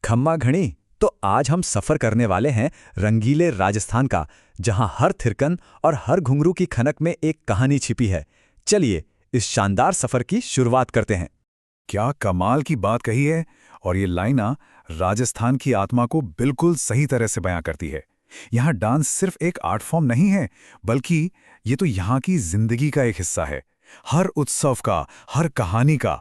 खम्मा घणी। तो आज हम सफर करने वाले हैं रंगीले राजस्थान का, जहां हर थिरकन और हर घुंघरू की खनक में एक कहानी छिपी है। चलिए इस शानदार सफर की शुरुआत करते हैं। क्या कमाल की बात कही है। और ये लाइना राजस्थान की आत्मा को बिल्कुल सही तरह से बयां करती है। यहाँ डांस सिर्फ एक आर्ट फॉर्म नहीं है, बल्कि ये तो यहाँ की जिंदगी का एक हिस्सा है, हर उत्सव का, हर कहानी का।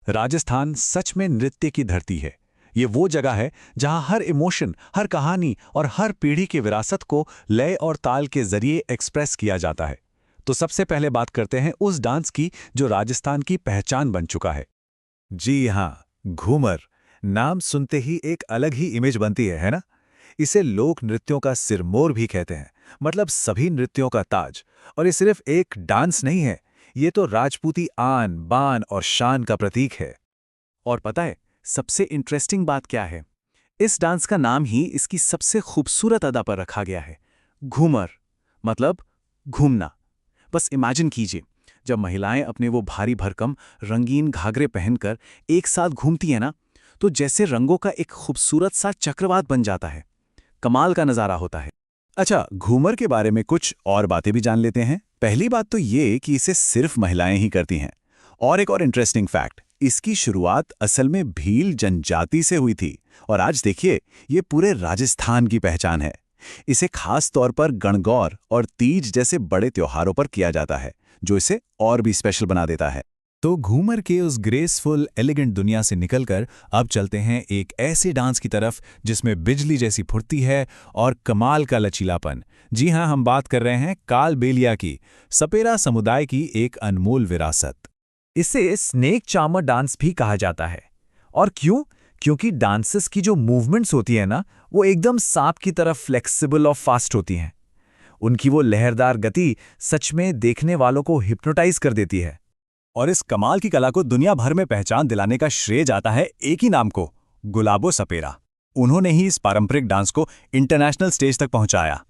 राजस्थान सच में नृत्य की धरती है। ये वो जगह है जहां हर इमोशन, हर कहानी और हर पीढ़ी की विरासत को लय और ताल के जरिए एक्सप्रेस किया जाता है। तो सबसे पहले बात करते हैं उस डांस की जो राजस्थान की पहचान बन चुका है। जी हाँ, घूमर। नाम सुनते ही एक अलग ही इमेज बनती है ना। इसे लोक नृत्यों का सिरमौर भी कहते हैं, मतलब सभी नृत्यों का ताज। और ये सिर्फ एक डांस नहीं है, ये तो राजपूती आन बान और शान का प्रतीक है। और पता है सबसे इंटरेस्टिंग बात क्या है? इस डांस का नाम ही इसकी सबसे खूबसूरत अदा पर रखा गया है, घूमर, मतलब घूमना। बस इमेजिन कीजिए, जब महिलाएं अपने वो भारी भरकम रंगीन घाघरे पहनकर एक साथ घूमती हैं ना, तो जैसे रंगों का एक खूबसूरत सा चक्रवात बन जाता है। कमाल का नज़ारा होता है। अच्छा, घूमर के बारे में कुछ और बातें भी जान लेते हैं। पहली बात तो ये कि इसे सिर्फ महिलाएं ही करती हैं। और एक और इंटरेस्टिंग फैक्ट, इसकी शुरुआत असल में भील जनजाति से हुई थी। और आज देखिए, ये पूरे राजस्थान की पहचान है। इसे खास तौर पर गणगौर और तीज जैसे बड़े त्योहारों पर किया जाता है, जो इसे और भी स्पेशल बना देता है। तो घूमर के उस ग्रेसफुल एलिगेंट दुनिया से निकलकर अब चलते हैं एक ऐसे डांस की तरफ जिसमें बिजली जैसी फुर्ती है और कमाल का लचीलापन। जी हां, हम बात कर रहे हैं कालबेलिया की, सपेरा समुदाय की एक अनमोल विरासत। इसे स्नेक चार्मर डांस भी कहा जाता है। और क्यों? क्योंकि डांसेस की जो मूवमेंट्स होती है ना, वो एकदम सांप की तरह फ्लेक्सिबल और फास्ट होती हैं। उनकी वो लहरदार गति सच में देखने वालों को हिप्नोटाइज कर देती है। और इस कमाल की कला को दुनिया भर में पहचान दिलाने का श्रेय जाता है एक ही नाम को, गुलाबो सपेरा। उन्होंने ही इस पारंपरिक डांस को इंटरनेशनल स्टेज तक पहुंचाया।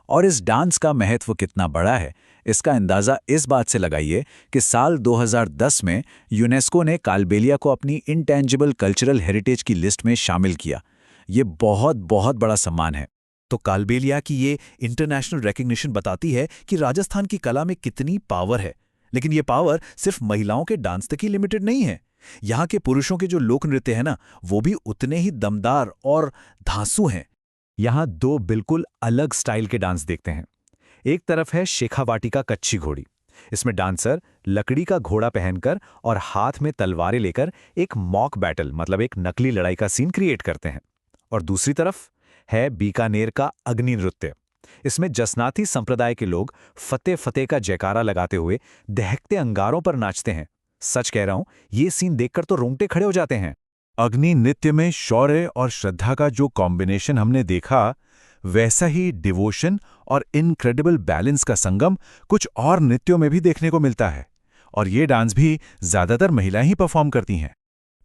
और इस डांस का महत्व कितना बड़ा है, इसका अंदाज़ा इस बात से लगाइए कि साल 2010 में यूनेस्को ने कालबेलिया को अपनी इंटेंजिबल कल्चरल हेरिटेज की लिस्ट में शामिल किया। ये बहुत बहुत बड़ा सम्मान है। तो कालबेलिया की ये इंटरनेशनल रिकॉग्निशन बताती है कि राजस्थान की कला में कितनी पावर है। लेकिन ये पावर सिर्फ महिलाओं के डांस तक ही लिमिटेड नहीं है। यहाँ के पुरुषों के जो लोक नृत्य है ना, वो भी उतने ही दमदार और धांसू हैं। यहाँ दो बिल्कुल अलग स्टाइल के डांस देखते हैं। एक तरफ है शेखावाटी का कच्ची घोड़ी। इसमें डांसर लकड़ी का घोड़ा पहनकर और हाथ में तलवारें लेकर एक मॉक बैटल, मतलब एक नकली लड़ाई का सीन क्रिएट करते हैं। और दूसरी तरफ है बीकानेर का अग्नि नृत्य। इसमें जसनाती संप्रदाय के लोग फतेह फतेह का जयकारा लगाते हुए दहकते अंगारों पर नाचते हैं। सच कह रहा हूं, ये सीन देखकर तो रोंगटे खड़े हो जाते हैं। अग्नि नृत्य में शौर्य और श्रद्धा का जो कॉम्बिनेशन हमने देखा, वैसा ही डिवोशन और इनक्रेडिबल बैलेंस का संगम कुछ और नृत्यों में भी देखने को मिलता है। और ये डांस भी ज्यादातर महिलाएं ही परफॉर्म करती हैं।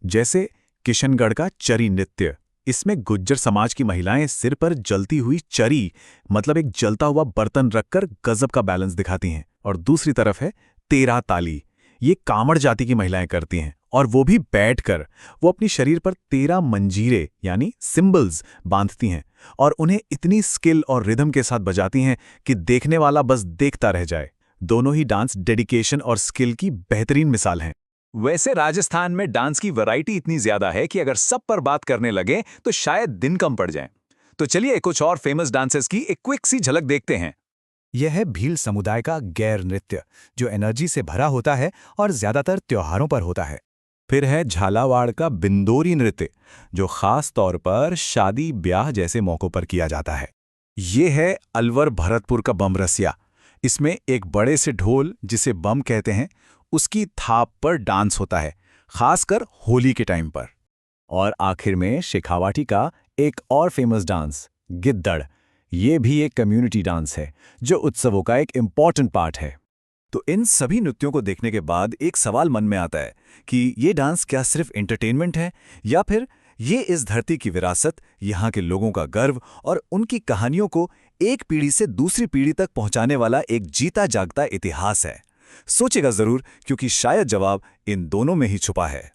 जैसे किशनगढ़ का चरी नृत्य। इसमें गुज्जर समाज की महिलाएं सिर पर जलती हुई चरी, मतलब एक जलता हुआ बर्तन रखकर गजब का बैलेंस दिखाती हैं। और दूसरी तरफ है तेरा ताली। ये कामड़ जाति की महिलाएं करती हैं, और वो भी बैठकर। वो अपनी शरीर पर 13 मंजीरे यानी सिंबल्स बांधती हैं और उन्हें इतनी स्किल और रिदम के साथ बजाती हैं कि देखने वाला बस देखता रह जाए। दोनों ही डांस डेडिकेशन और स्किल की बेहतरीन मिसाल हैं। वैसे राजस्थान में डांस की वैरायटी इतनी ज्यादा है कि अगर सब पर बात करने लगे तो शायद दिन कम पड़ जाए। तो चलिए कुछ और फेमस डांसेस की एक क्विक सी झलक देखते हैं। यह है भील समुदाय का गैर नृत्य, जो एनर्जी से भरा होता है और ज्यादातर त्योहारों पर होता है। फिर है झालावाड़ का बिंदोरी नृत्य, जो खास तौर पर शादी ब्याह जैसे मौकों पर किया जाता है। ये है अलवर भरतपुर का बमरसिया। इसमें एक बड़े से ढोल, जिसे बम कहते हैं, उसकी थाप पर डांस होता है, खासकर होली के टाइम पर। और आखिर में शेखावाटी का एक और फेमस डांस, गिद्दड़। ये भी एक कम्युनिटी डांस है जो उत्सवों का एक इम्पॉर्टेंट पार्ट है। तो इन सभी नृत्यों को देखने के बाद एक सवाल मन में आता है कि ये डांस क्या सिर्फ एंटरटेनमेंट है, या फिर ये इस धरती की विरासत, यहाँ के लोगों का गर्व और उनकी कहानियों को एक पीढ़ी से दूसरी पीढ़ी तक पहुंचाने वाला एक जीता जागता इतिहास है। सोचेगा जरूर, क्योंकि शायद जवाब इन दोनों में ही छुपा है।